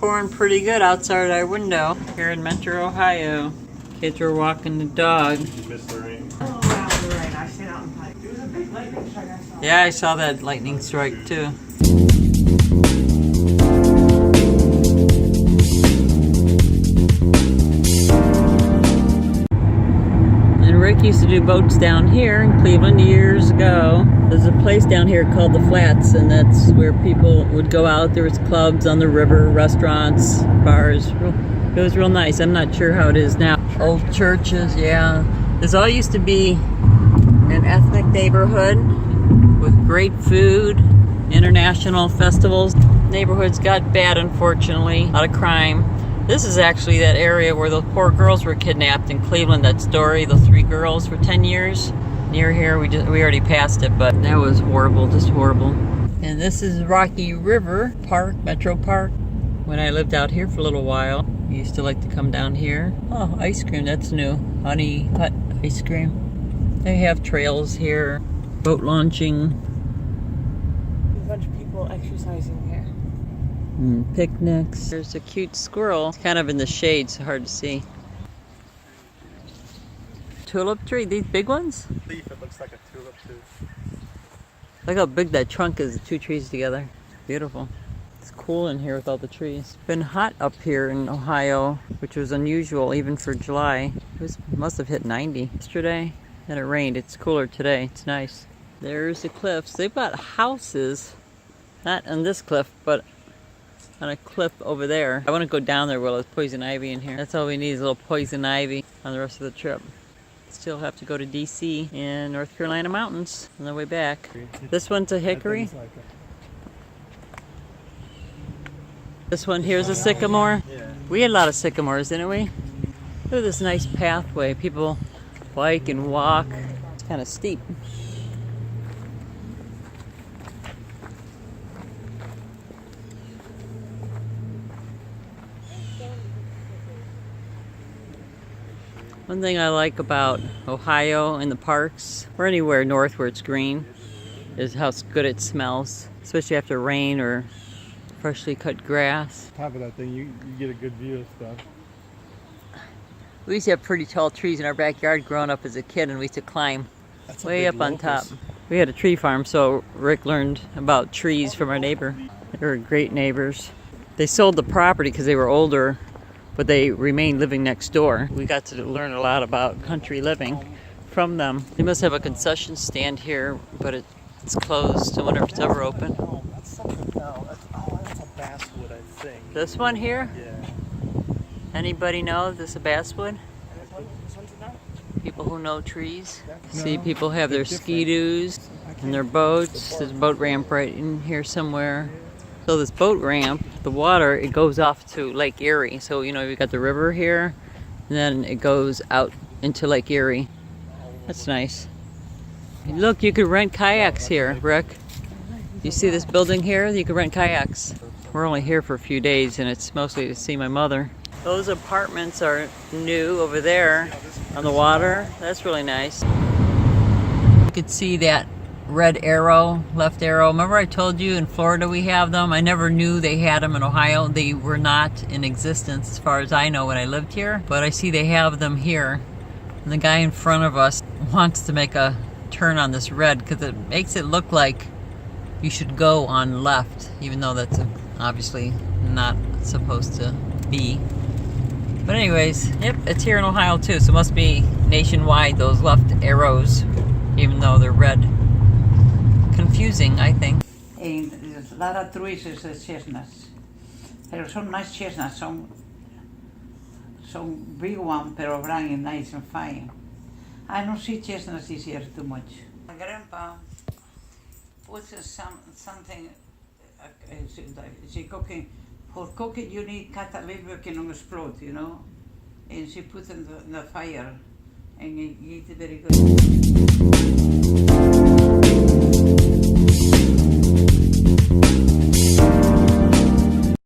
pouring pretty good outside our window here in Mentor, Ohio. Kids are walking the dog. You missed the rain. Oh, wow, you're right. I stayed out in Pike. It was a big lightning strike I saw. Yeah, I saw that lightning strike too. And Rick used to do boats down here in Cleveland years ago. There's a place down here called the Flats, and that's where people would go out. There was clubs on the river, restaurants, bars. It was real nice. I'm not sure how it is now. Old churches, yeah. This all used to be an ethnic neighborhood with great food, international festivals. Neighborhoods got bad, unfortunately. A lot of crime. This is actually that area where the poor girls were kidnapped in Cleveland, that story, the 3 girls for 10 years. Near here, we already passed it, but that was horrible, just horrible. And this is Rocky River Park, Metro Park. When I lived out here for a little while, I used to like to come down here. Oh, ice cream, that's new. Honey Hut ice cream. They have trails here, boat launching. A bunch of people exercising here. Picnics. There's a cute squirrel. It's kind of in the shade, so hard to see. Tulip tree, these big ones? Leaf, it looks like a tulip too. Look how big that trunk is, the 2 trees together. Beautiful. It's cool in here with all the trees. It's been hot up here in Ohio, which was unusual even for July. Must have hit 90 yesterday, and it rained. It's cooler today. It's nice. There's the cliffs. They've got houses, not on this cliff, but on a cliff over there. I want to go down there where there's poison ivy in here. That's all we need is a little poison ivy on the rest of the trip. Still have to go to DC and North Carolina mountains on the way back. This one's a hickory. This one here's a sycamore. We had a lot of sycamores, didn't we? Look at this nice pathway. People bike and walk. It's kind of steep. One thing I like about Ohio and the parks, or anywhere north where it's green, is how good it smells, especially after rain or freshly cut grass. Top of that thing, you get a good view of stuff. We used to have pretty tall trees in our backyard growing up as a kid, and we used to climb way up on top. We had a tree farm, so Rick learned about trees from our neighbor. They were great neighbors. They sold the property because they were older, but they remained living next door. We got to learn a lot about country living from them. They must have a concession stand here, but it's closed. I wonder if it's ever open. Oh, that's something else. That's a basswood, I think. This one here? Yeah. Anybody know this is a basswood? This one's not? People who know trees. See, people have their ski-doos and their boats. There's a boat ramp right in here somewhere. So this boat ramp, the water, it goes off to Lake Erie. So, you know, you've got the river here, and then it goes out into Lake Erie. That's nice. Look, you could rent kayaks here, Rick. You see this building here? You could rent kayaks. We're only here for a few days, and it's mostly to see my mother. Those apartments are new over there on the water. That's really nice. You could see that red arrow, left arrow. Remember I told you in Florida we have them? I never knew they had them in Ohio. They were not in existence as far as I know when I lived here, but I see they have them here. And the guy in front of us wants to make a turn on this red because it makes it look like you should go on left, even though that's obviously not supposed to be. But anyways, yep, it's here in Ohio too, so it must be nationwide, those left arrows, even though they're red. Confusing, I think. There's a lot of trees is chestnuts. Pero son nice chestnuts, son big one, pero brown and nice and fine. I don't see chestnuts this year too much. My grandpa puts something, she cooking, for cooking you need cut a little bit and explode, you know? And she puts in the fire and it eats very good.